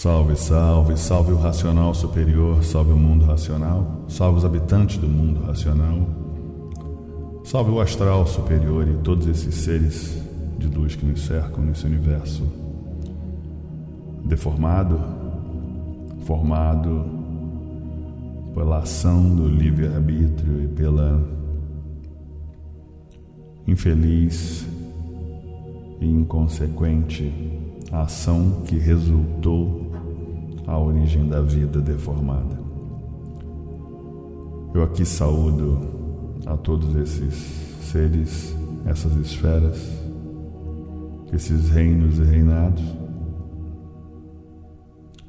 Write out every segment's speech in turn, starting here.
Salve, salve, salve o racional superior, salve o mundo racional, salve os habitantes do mundo racional, salve o astral superior e todos esses seres de luz que nos cercam nesse universo deformado, formado pela ação do livre-arbítrio e pela infeliz e inconsequente ação que resultou a origem da vida deformada. Eu aqui saúdo a todos esses seres, essas esferas, esses reinos e reinados,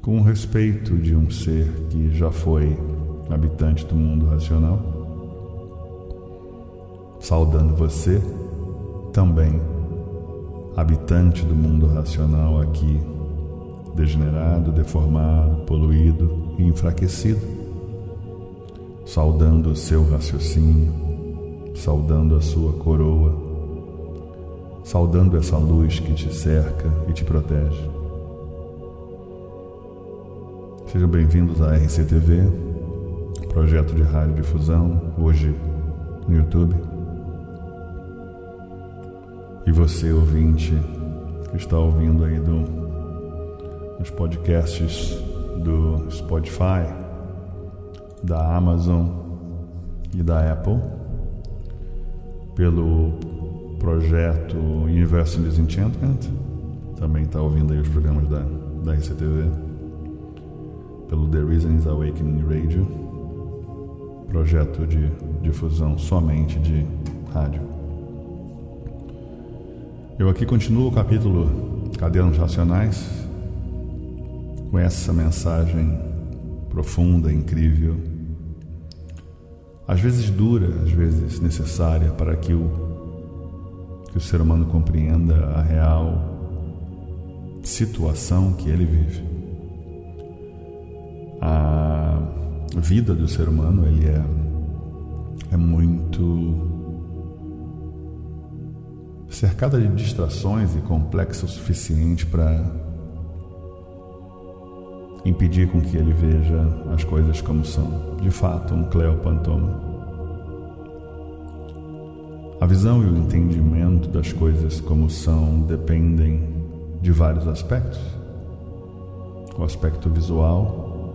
com o respeito de um ser que já foi habitante do mundo racional, saudando você também, habitante do mundo racional aqui, degenerado, deformado, poluído e enfraquecido, saudando o seu raciocínio, saudando a sua coroa, saudando essa luz que te cerca e te protege. Sejam bem-vindos à RCTV, projeto de radiodifusão, hoje no YouTube. E você, ouvinte, que está ouvindo aí nos podcasts do Spotify, da Amazon e da Apple, pelo projeto Universo Disenchantment, também está ouvindo aí os programas da RCTV, pelo The Reasons Awakening Radio, projeto de difusão somente de rádio. Eu aqui continuo o capítulo Cadernos Racionais com essa mensagem profunda, incrível, às vezes dura, às vezes necessária para que o ser humano compreenda a real situação que ele vive. A vida do ser humano ele é muito cercada de distrações e complexa o suficiente para impedir com que ele veja as coisas como são, de fato, um cleopantoma. A visão e o entendimento das coisas como são dependem de vários aspectos. O aspecto visual,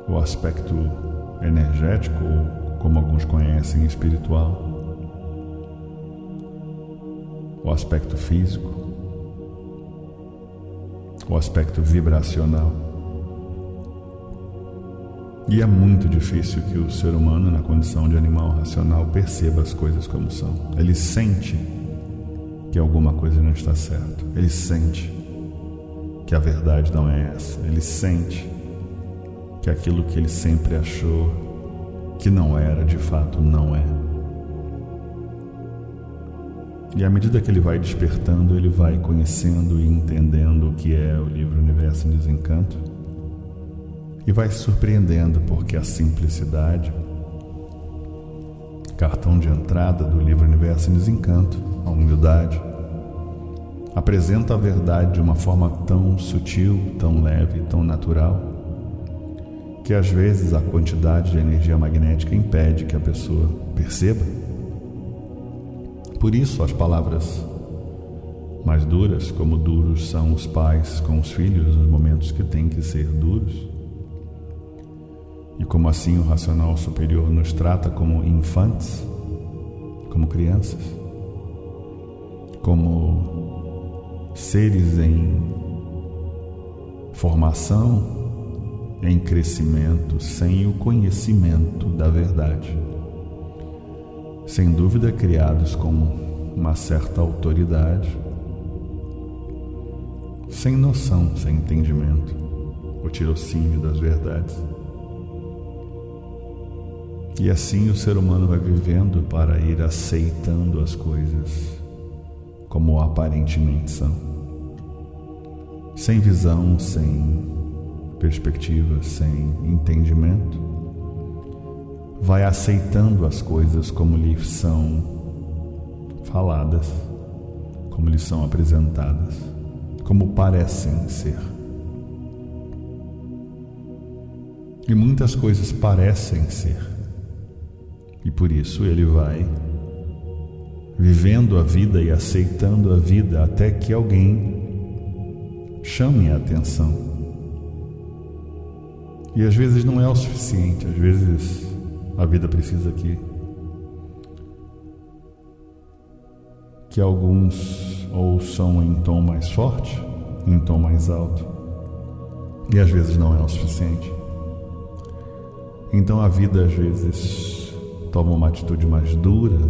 o aspecto energético, ou como alguns conhecem, espiritual, o aspecto físico, o aspecto vibracional. E é muito difícil que o ser humano, na condição de animal racional, perceba as coisas como são. Ele sente que alguma coisa não está certa. Ele sente que a verdade não é essa. Ele sente que aquilo que ele sempre achou que não era, de fato não é. E à medida que ele vai despertando, ele vai conhecendo e entendendo o que é o livro Universo em Desencanto e vai se surpreendendo porque a simplicidade, cartão de entrada do livro Universo em Desencanto, a humildade, apresenta a verdade de uma forma tão sutil, tão leve, tão natural, que às vezes a quantidade de energia magnética impede que a pessoa perceba. Por isso as palavras mais duras, como duros são os pais com os filhos nos momentos que têm que ser duros, e como assim o racional superior nos trata como infantes, como crianças, como seres em formação, em crescimento, sem o conhecimento da verdade. Sem dúvida criados com uma certa autoridade, sem noção, sem entendimento, o tirocínio das verdades. E assim o ser humano vai vivendo para ir aceitando as coisas como aparentemente são, sem visão, sem perspectiva, sem entendimento. Vai aceitando as coisas como lhe são faladas, como lhe são apresentadas, como parecem ser. E muitas coisas parecem ser. E por isso ele vai vivendo a vida e aceitando a vida até que alguém chame a atenção. E às vezes não é o suficiente, às vezes a vida precisa que alguns ouçam em tom mais forte, em tom mais alto, e às vezes não é o suficiente. Então a vida às vezes toma uma atitude mais dura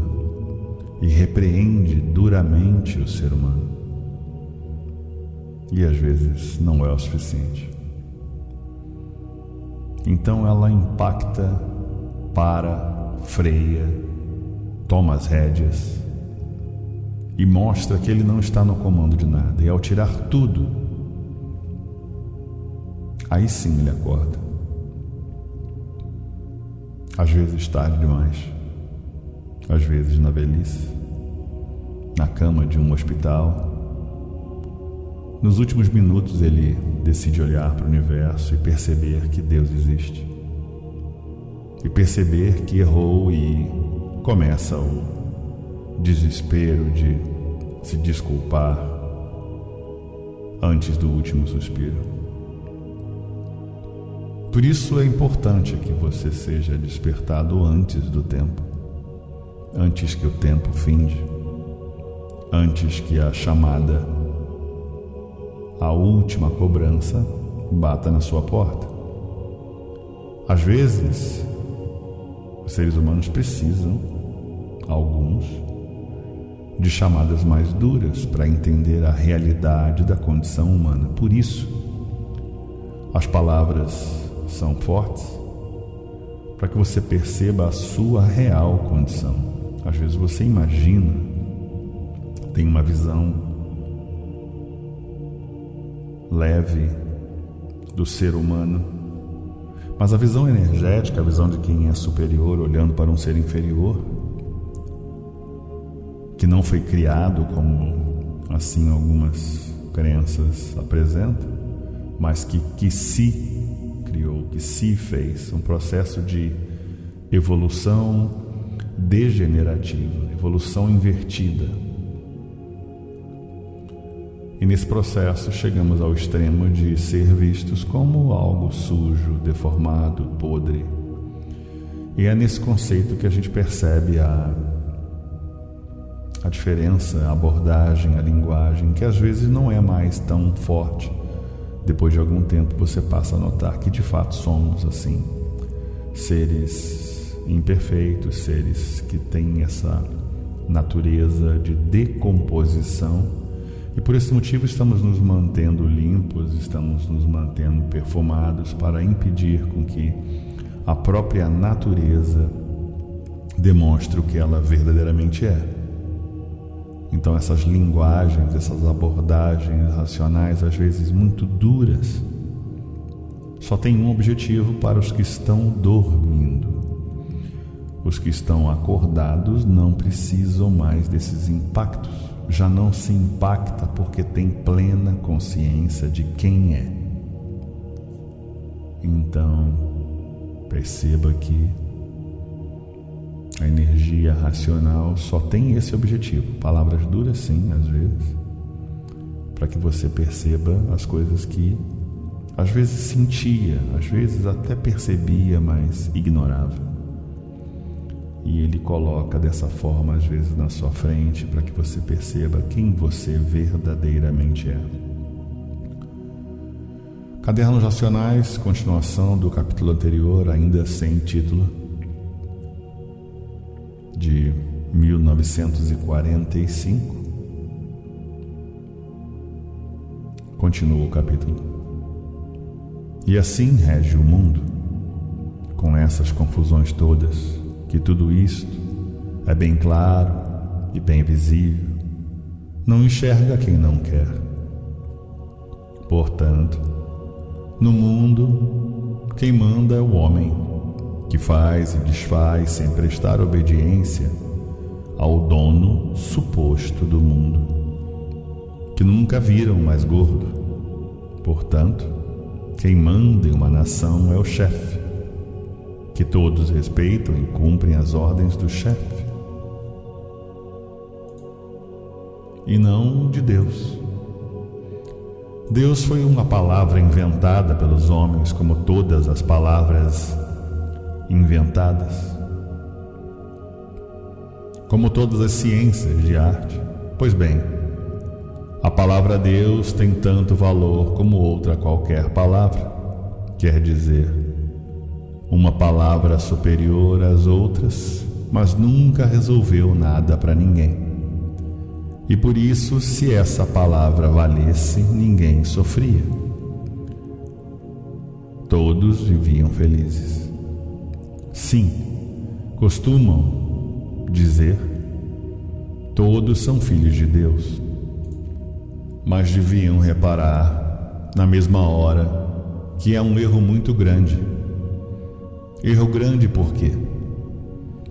e repreende duramente o ser humano, e às vezes não é o suficiente. Então ela impacta, para, freia, toma as rédeas e mostra que ele não está no comando de nada. E ao tirar tudo, aí sim ele acorda. Às vezes tarde demais, às vezes na velhice, na cama de um hospital. Nos últimos minutos ele decide olhar para o universo e perceber que Deus existe. E perceber que errou, e começa o desespero de se desculpar antes do último suspiro. Por isso é importante que você seja despertado antes do tempo, antes que o tempo finde, antes que a chamada, a última cobrança, bata na sua porta. Às vezes, os seres humanos precisam, alguns, de chamadas mais duras para entender a realidade da condição humana. Por isso, as palavras são fortes, para que você perceba a sua real condição. Às vezes você imagina, tem uma visão leve do ser humano, mas a visão energética, a visão de quem é superior olhando para um ser inferior, que não foi criado como assim algumas crenças apresentam, mas que se criou, que se fez, um processo de evolução degenerativa, evolução invertida. E nesse processo chegamos ao extremo de ser vistos como algo sujo, deformado, podre. E é nesse conceito que a gente percebe a diferença, a abordagem, a linguagem, que às vezes não é mais tão forte. Depois de algum tempo você passa a notar que de fato somos assim, seres imperfeitos, seres que têm essa natureza de decomposição. E por esse motivo estamos nos mantendo limpos, estamos nos mantendo perfumados para impedir com que a própria natureza demonstre o que ela verdadeiramente é. Então essas linguagens, essas abordagens racionais, às vezes muito duras, só têm um objetivo para os que estão dormindo. Os que estão acordados não precisam mais desses impactos. Já não se impacta porque tem plena consciência de quem é. Então, perceba que a energia racional só tem esse objetivo. Palavras duras, sim, às vezes, para que você perceba as coisas que às vezes sentia, às vezes até percebia, mas ignorava. E ele coloca dessa forma, às vezes, na sua frente, para que você perceba quem você verdadeiramente é. Cadernos Racionais, continuação do capítulo anterior, ainda sem título, de 1945. Continua o capítulo. E assim rege o mundo, com essas confusões todas, que tudo isto é bem claro e bem visível, não enxerga quem não quer. Portanto, no mundo, quem manda é o homem, que faz e desfaz sem prestar obediência ao dono suposto do mundo, que nunca viram o mais gordo. Portanto, quem manda em uma nação é o chefe, que todos respeitam e cumprem as ordens do chefe, e não de Deus. Deus foi uma palavra inventada pelos homens, como todas as palavras inventadas, como todas as ciências de arte. Pois bem, a palavra Deus tem tanto valor como outra qualquer palavra, quer dizer, uma palavra superior às outras, mas nunca resolveu nada para ninguém. E por isso, se essa palavra valesse, ninguém sofria. Todos viviam felizes. Sim, costumam dizer, todos são filhos de Deus. Mas deviam reparar, na mesma hora, que é um erro muito grande. Erro grande por quê?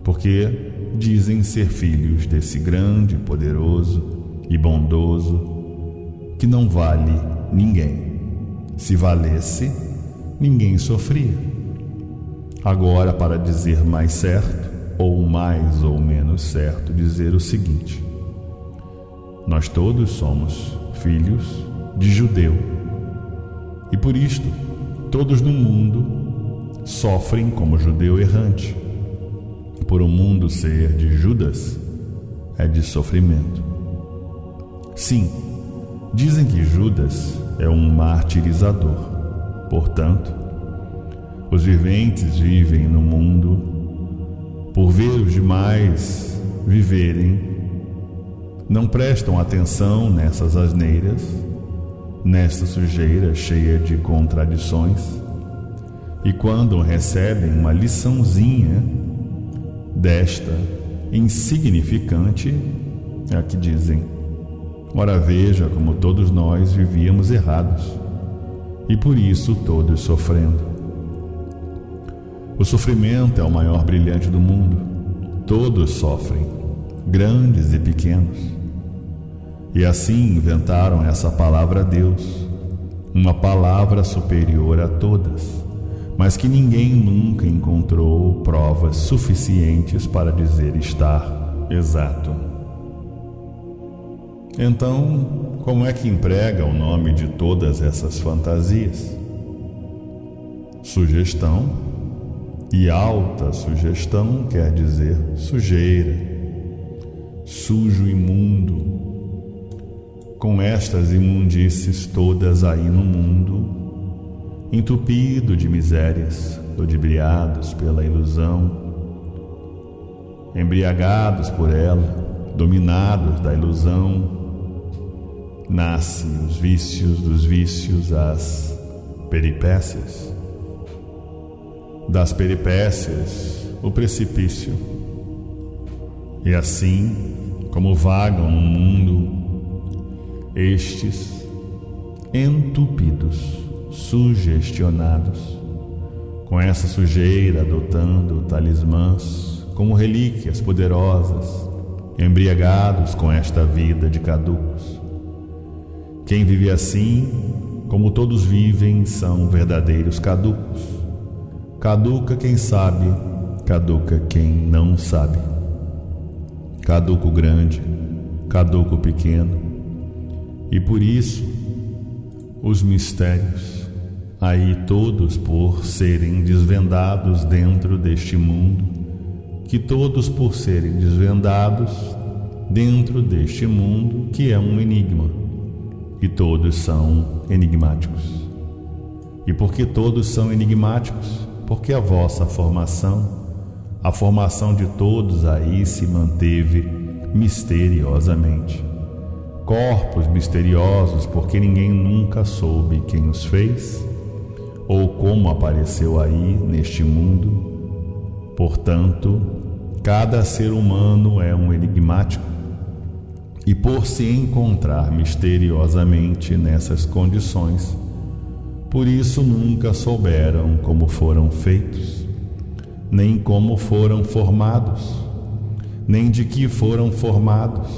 Porque dizem ser filhos desse grande, poderoso e bondoso que não vale ninguém. Se valesse, ninguém sofria. Agora, para dizer mais certo, ou mais ou menos certo, dizer o seguinte: nós todos somos filhos de judeu, e por isto todos no mundo sofrem como judeu errante. Por o mundo ser de Judas, é de sofrimento. Sim, dizem que Judas é um martirizador. Portanto, os viventes vivem no mundo por ver os demais viverem, não prestam atenção nessas asneiras, nesta sujeira cheia de contradições, e quando recebem uma liçãozinha desta insignificante, é a que dizem: ora veja como todos nós vivíamos errados, e por isso todos sofrendo. O sofrimento é o maior brilhante do mundo. Todos sofrem, grandes e pequenos. E assim inventaram essa palavra Deus, uma palavra superior a todas, mas que ninguém nunca encontrou provas suficientes para dizer estar exato. Então, como é que emprega o nome de todas essas fantasias? Sugestão, e alta sugestão quer dizer sujeira, sujo, imundo. Com estas imundícies todas aí no mundo, entupido de misérias, ludibriados pela ilusão, embriagados por ela, dominados da ilusão, nascem os vícios dos vícios, as peripécias. Das peripécias, o precipício. E assim, como vagam no mundo, estes entupidos, sugestionados, com essa sujeira adotando talismãs como relíquias poderosas, embriagados com esta vida de caducos. Quem vive assim, como todos vivem, são verdadeiros caducos. Caduca quem sabe, caduca quem não sabe. Caduco grande, caduco pequeno. E por isso, os mistérios, aí todos por serem desvendados dentro deste mundo, que todos por serem desvendados dentro deste mundo, que é um enigma, e todos são enigmáticos. E porque todos são enigmáticos, porque a vossa formação, a formação de todos aí se manteve misteriosamente. Corpos misteriosos, porque ninguém nunca soube quem os fez, ou como apareceu aí neste mundo. Portanto, cada ser humano é um enigmático, e por se encontrar misteriosamente nessas condições, por isso nunca souberam como foram feitos, nem como foram formados, nem de que foram formados,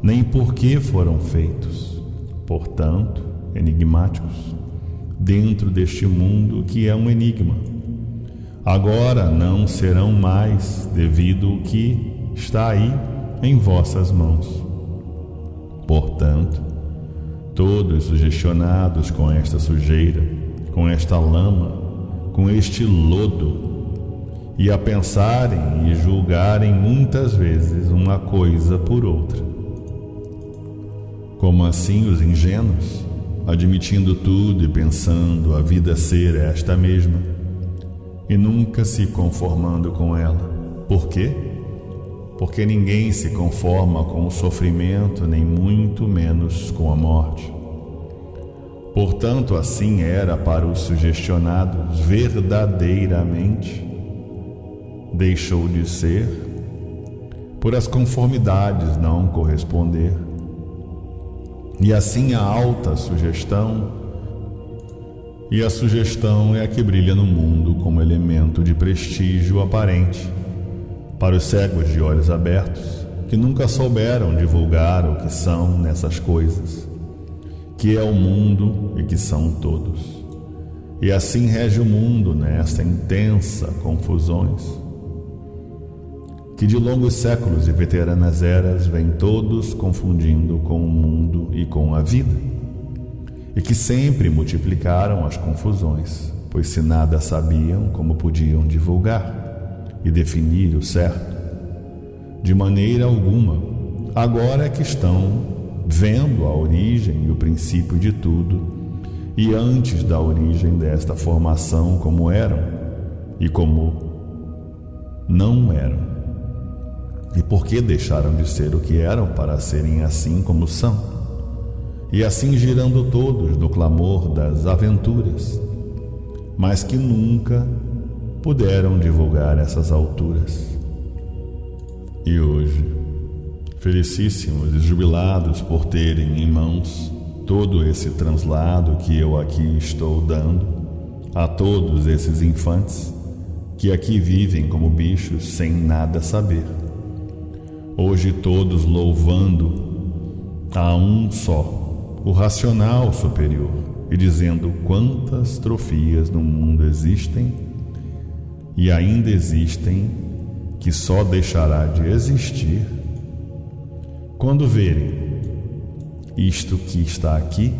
nem por que foram feitos, portanto, enigmáticos, dentro deste mundo que é um enigma. Agora não serão mais, devido ao que está aí em vossas mãos. Portanto, todos sugestionados com esta sujeira, com esta lama, com este lodo, e a pensarem e julgarem muitas vezes uma coisa por outra. Como assim os ingênuos, admitindo tudo e pensando a vida ser esta mesma, e nunca se conformando com ela. Por quê? Porque ninguém se conforma com o sofrimento, nem muito menos com a morte. Portanto, assim era para os sugestionados verdadeiramente. Deixou de ser, por as conformidades não corresponder. E assim a alta sugestão, e a sugestão é a que brilha no mundo como elemento de prestígio aparente, para os cegos de olhos abertos, que nunca souberam divulgar o que são nessas coisas, que é o mundo e que são todos. E assim rege o mundo nesta intensa confusões, que de longos séculos e veteranas eras vêm todos confundindo com o mundo e com a vida, e que sempre multiplicaram as confusões, pois se nada sabiam, como podiam divulgar e definir o certo? De maneira alguma. Agora é que estão vendo a origem e o princípio de tudo, e antes da origem desta formação como eram e como não eram. E por que deixaram de ser o que eram para serem assim como são? E assim girando todos no clamor das aventuras, mas que nunca puderam divulgar essas alturas. E hoje, felicíssimos e jubilados por terem em mãos todo esse translado que eu aqui estou dando a todos esses infantes que aqui vivem como bichos sem nada saber. Hoje todos louvando a um só, o racional superior, e dizendo quantas trofias no mundo existem e ainda existem, que só deixará de existir quando verem isto que está aqui,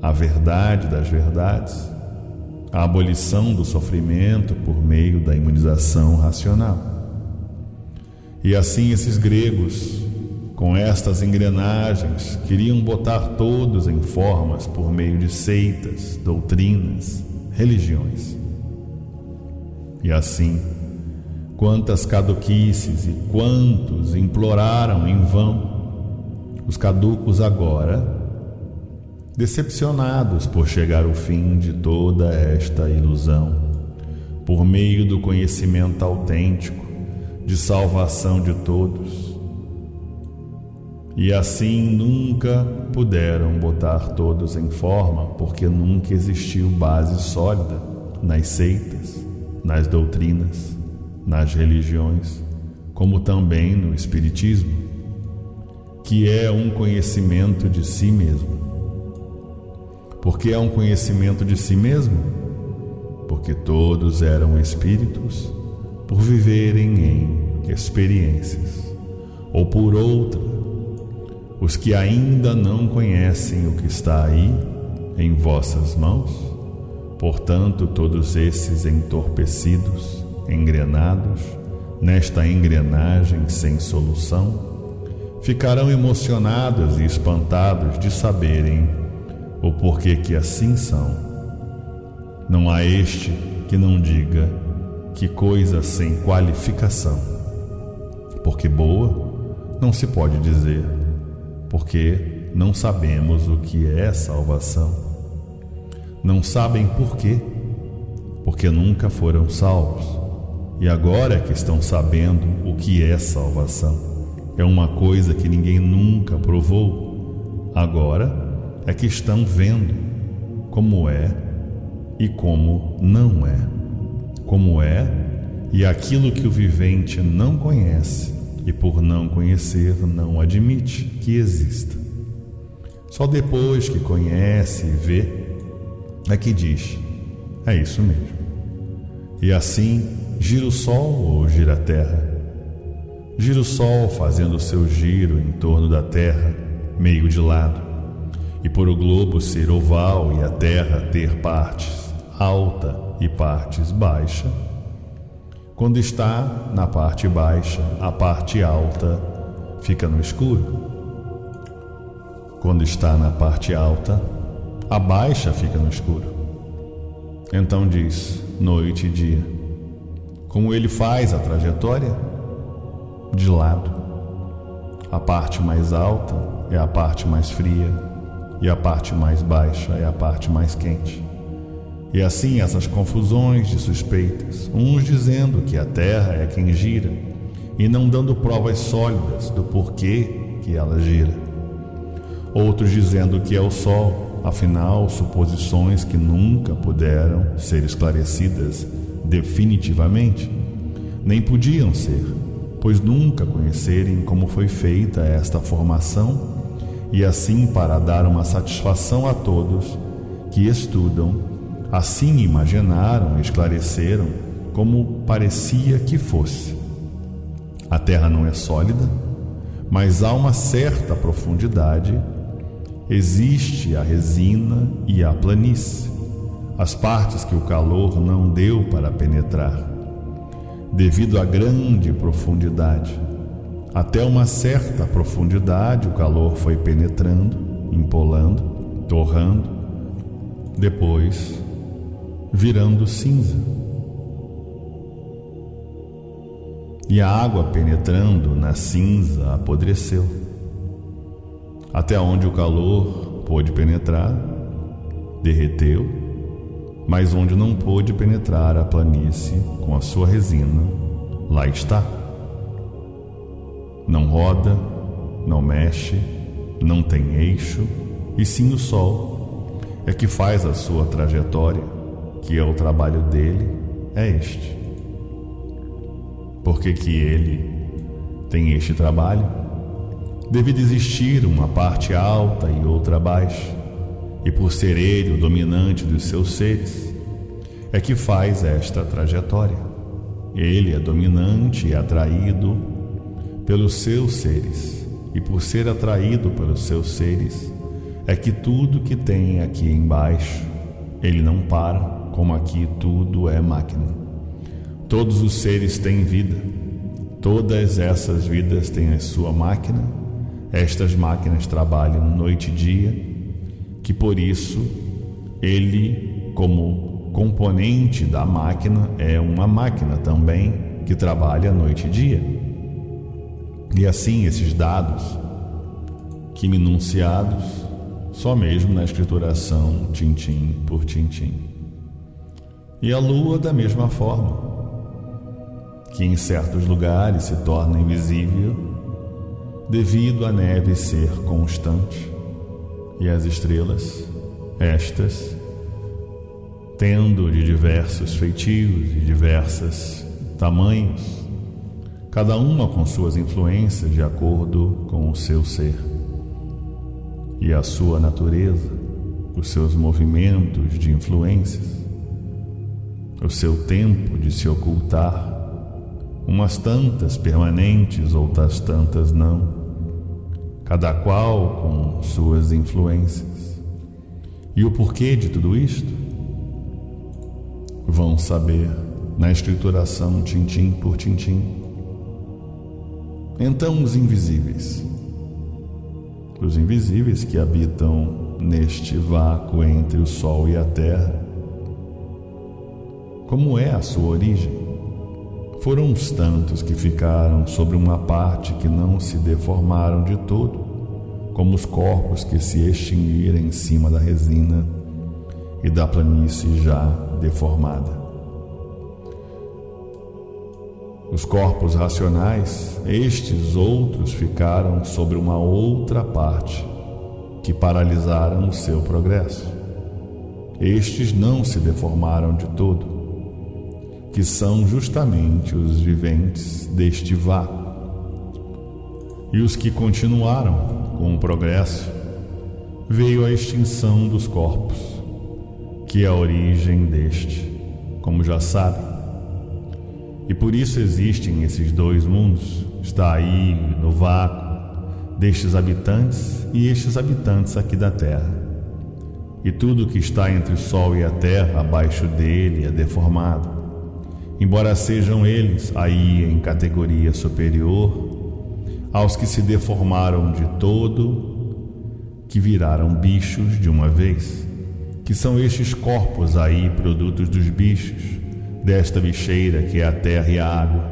a verdade das verdades, a abolição do sofrimento por meio da imunização racional. E assim esses gregos, com estas engrenagens, queriam botar todos em formas por meio de seitas, doutrinas, religiões. E assim, quantas caduquices e quantos imploraram em vão, os caducos agora, decepcionados por chegar ao fim de toda esta ilusão, por meio do conhecimento autêntico, de salvação de todos. E assim nunca puderam botar todos em forma, porque nunca existiu base sólida nas seitas, nas doutrinas, nas religiões, como também no espiritismo, que é um conhecimento de si mesmo. Por que é um conhecimento de si mesmo? Porque todos eram espíritos por viverem em experiências, ou por outra, os que ainda não conhecem o que está aí em vossas mãos. Portanto, todos esses entorpecidos, engrenados nesta engrenagem sem solução, ficarão emocionados e espantados de saberem o porquê que assim são. Não há este que não diga que coisa sem qualificação, porque boa não se pode dizer, porque não sabemos o que é salvação. Não sabem por quê, porque nunca foram salvos, e agora é que estão sabendo o que é salvação. É uma coisa que ninguém nunca provou. Agora é que estão vendo como é e como não é. Como é e aquilo que o vivente não conhece e por não conhecer não admite que exista. Só depois que conhece e vê é que diz: é isso mesmo. E assim gira o Sol ou gira a Terra. Gira o Sol fazendo o seu giro em torno da Terra, meio de lado, e por o globo ser oval e a Terra ter partes alta e partes baixa. Quando está na parte baixa, a parte alta fica no escuro. Quando está na parte alta, a baixa fica no escuro. Então diz: noite e dia. Como ele faz a trajetória? De lado. A parte mais alta é a parte mais fria e a parte mais baixa é a parte mais quente. E assim essas confusões de suspeitas, uns dizendo que a Terra é quem gira e não dando provas sólidas do porquê que ela gira. Outros dizendo que é o Sol, afinal, suposições que nunca puderam ser esclarecidas definitivamente, nem podiam ser, pois nunca conhecerem como foi feita esta formação, e assim, para dar uma satisfação a todos que estudam, assim imaginaram e esclareceram como parecia que fosse. A Terra não é sólida, mas há uma certa profundidade. Existe a resina e a planície, as partes que o calor não deu para penetrar. Devido à grande profundidade, até uma certa profundidade o calor foi penetrando, empolando, torrando, depois virando cinza. E a água penetrando na cinza apodreceu. Até onde o calor pôde penetrar, derreteu, mas onde não pôde penetrar a planície com a sua resina, lá está. Não roda, não mexe, não tem eixo, e sim o Sol é que faz a sua trajetória, que é o trabalho dele, é este. Por que ele tem este trabalho? Devido existir uma parte alta e outra baixa, e por ser ele o dominante dos seus seres, é que faz esta trajetória. Ele é dominante e atraído pelos seus seres, e por ser atraído pelos seus seres, é que tudo que tem aqui embaixo, ele não para, como aqui tudo é máquina. Todos os seres têm vida, todas essas vidas têm a sua máquina. Estas máquinas trabalham noite e dia, que por isso ele, como componente da máquina, é uma máquina também que trabalha noite e dia. E assim esses dados, que enunciados só mesmo na escrituração, tintim por tintim. E a lua da mesma forma, que em certos lugares se torna invisível devido à neve ser constante, e as estrelas, estas, tendo de diversos feitios e diversos tamanhos, cada uma com suas influências de acordo com o seu ser e a sua natureza, os seus movimentos de influências, o seu tempo de se ocultar, umas tantas permanentes, outras tantas não, cada qual com suas influências. E o porquê de tudo isto? Vão saber na escrituração, tintim por tintim. Então os invisíveis que habitam neste vácuo entre o Sol e a Terra, como é a sua origem? Foram os tantos que ficaram sobre uma parte que não se deformaram de todo, como os corpos que se extinguiram em cima da resina e da planície já deformada. Os corpos racionais, estes outros ficaram sobre uma outra parte, que paralisaram o seu progresso. Estes não se deformaram de todo, que são justamente os viventes deste vácuo. E os que continuaram com o progresso veio a extinção dos corpos, que é a origem deste, como já sabem. E por isso existem esses dois mundos, está aí no vácuo destes habitantes e estes habitantes aqui da Terra. E tudo que está entre o Sol e a Terra, abaixo dele, é deformado. Embora sejam eles aí em categoria superior aos que se deformaram de todo, que viraram bichos de uma vez, que são estes corpos aí, produtos dos bichos, desta bicheira que é a terra e a água,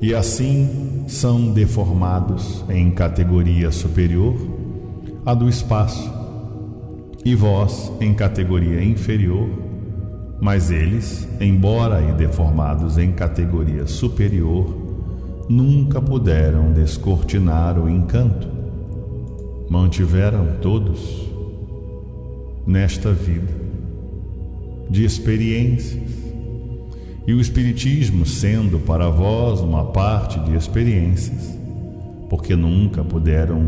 e assim são deformados em categoria superior à do espaço, e vós em categoria inferior, mas eles, embora e deformados em categoria superior, nunca puderam descortinar o encanto. Mantiveram todos nesta vida de experiências, e o Espiritismo sendo para vós uma parte de experiências, porque nunca puderam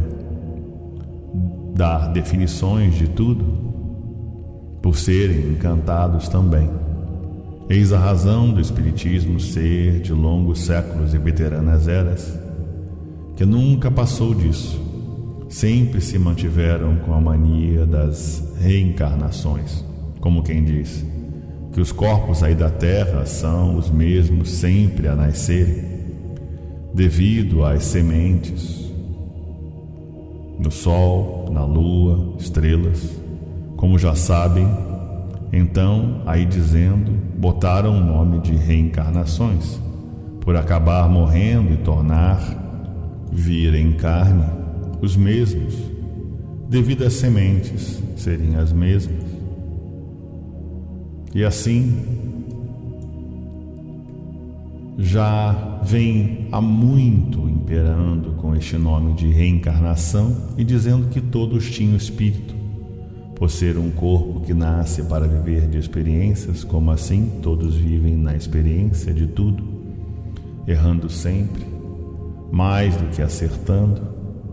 dar definições de tudo, por serem encantados também. Eis a razão do Espiritismo ser de longos séculos e veteranas eras, que nunca passou disso. Sempre se mantiveram com a mania das reencarnações, como quem diz que os corpos aí da Terra são os mesmos sempre a nascerem, devido às sementes no Sol, na Lua, estrelas, como já sabem. Então, aí dizendo, botaram o nome de reencarnações, por acabar morrendo e tornar vir em carne os mesmos, devido às sementes serem as mesmas. E assim, já vem há muito imperando com este nome de reencarnação e dizendo que todos tinham espírito, por ser um corpo que nasce para viver de experiências. Como assim todos vivem na experiência de tudo, errando sempre, mais do que acertando.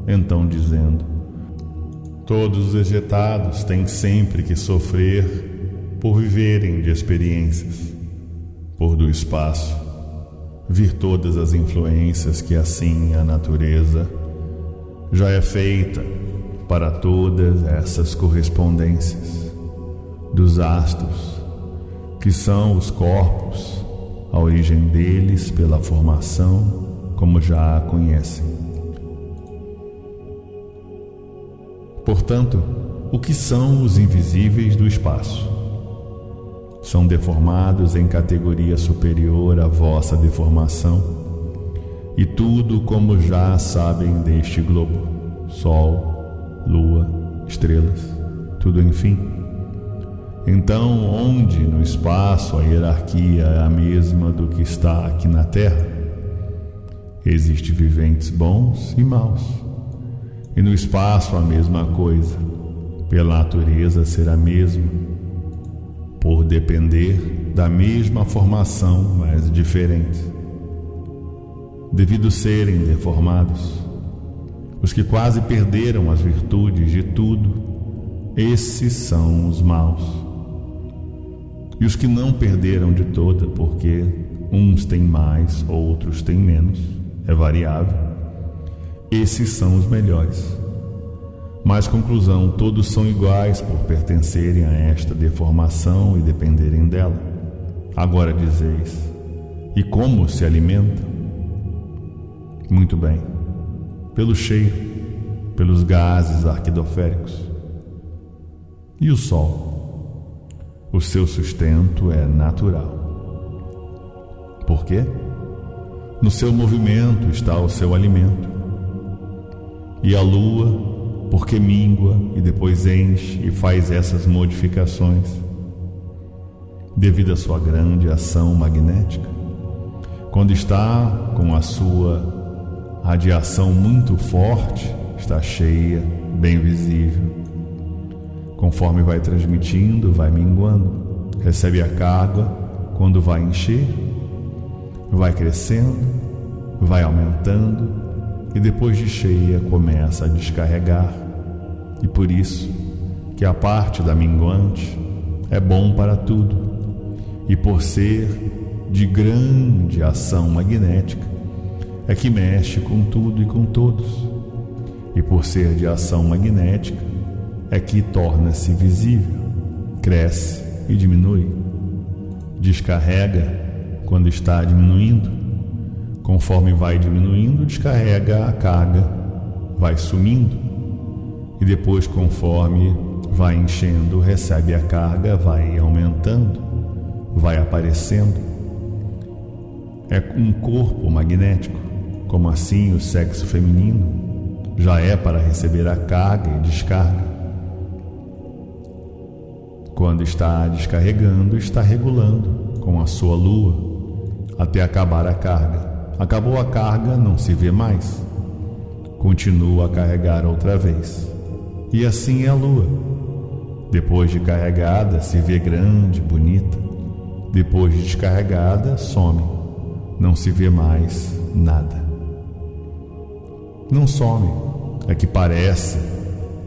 Então dizendo, todos os ejetados têm sempre que sofrer por viverem de experiências, por do espaço vir todas as influências que assim a natureza já é feita para todas essas correspondências dos astros, que são os corpos, a origem deles pela formação, como já a conhecem. Portanto, o que são os invisíveis do espaço? São deformados em categoria superior à vossa deformação, e tudo como já sabem deste globo, Sol, Lua, estrelas, tudo enfim. Então, onde no espaço a hierarquia é a mesma do que está aqui na Terra, existem viventes bons e maus, e no espaço a mesma coisa, pela natureza ser a mesma, por depender da mesma formação, mas diferente, devido serem deformados. Os que quase perderam as virtudes de tudo, esses são os maus. E os que não perderam de toda, porque uns têm mais, outros têm menos, é variável, esses são os melhores. Mas, conclusão, todos são iguais por pertencerem a esta deformação e dependerem dela. Agora dizeis, e como se alimentam? Muito bem, pelo cheiro, pelos gases arquidoféricos. E o Sol? O seu sustento é natural. Por quê? No seu movimento está o seu alimento. E a Lua, porque mingua e depois enche e faz essas modificações, devido à sua grande ação magnética. Quando está com a sua radiação muito forte, está cheia, bem visível. Conforme vai transmitindo, vai minguando, recebe a carga, quando vai encher, vai crescendo, vai aumentando, e depois de cheia começa a descarregar, e por isso que a parte da minguante é bom para tudo, e por ser de grande ação magnética, é que mexe com tudo e com todos, e por ser de ação magnética, é que torna-se visível, cresce e diminui, descarrega quando está diminuindo, conforme vai diminuindo, descarrega a carga, vai sumindo, e depois, conforme vai enchendo, recebe a carga, vai aumentando, vai aparecendo. É um corpo magnético, como assim o sexo feminino já é para receber a carga e descarga. Quando está descarregando, está regulando com a sua lua até acabar a carga. Acabou a carga, não se vê mais, continua a carregar outra vez. E assim é a lua. Depois de carregada, se vê grande, bonita. Depois de descarregada, some. Não se vê mais nada. Não some, é que parece,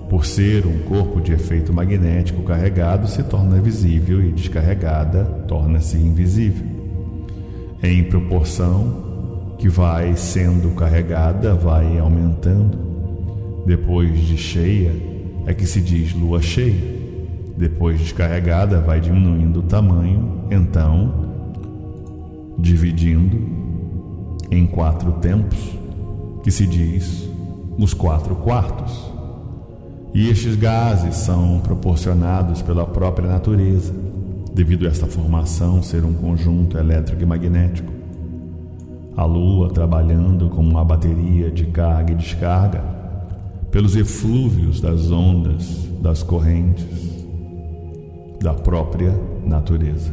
por ser um corpo de efeito magnético carregado, se torna visível e descarregada torna-se invisível. Em proporção que vai sendo carregada, vai aumentando. Depois de cheia, é que se diz lua cheia. Depois descarregada, vai diminuindo o tamanho, então dividindo em 4 tempos, que se diz os 4 quartos. E estes gases são proporcionados pela própria natureza, devido a esta formação ser um conjunto elétrico e magnético. A Lua trabalhando como uma bateria de carga e descarga pelos eflúvios das ondas, das correntes, da própria natureza.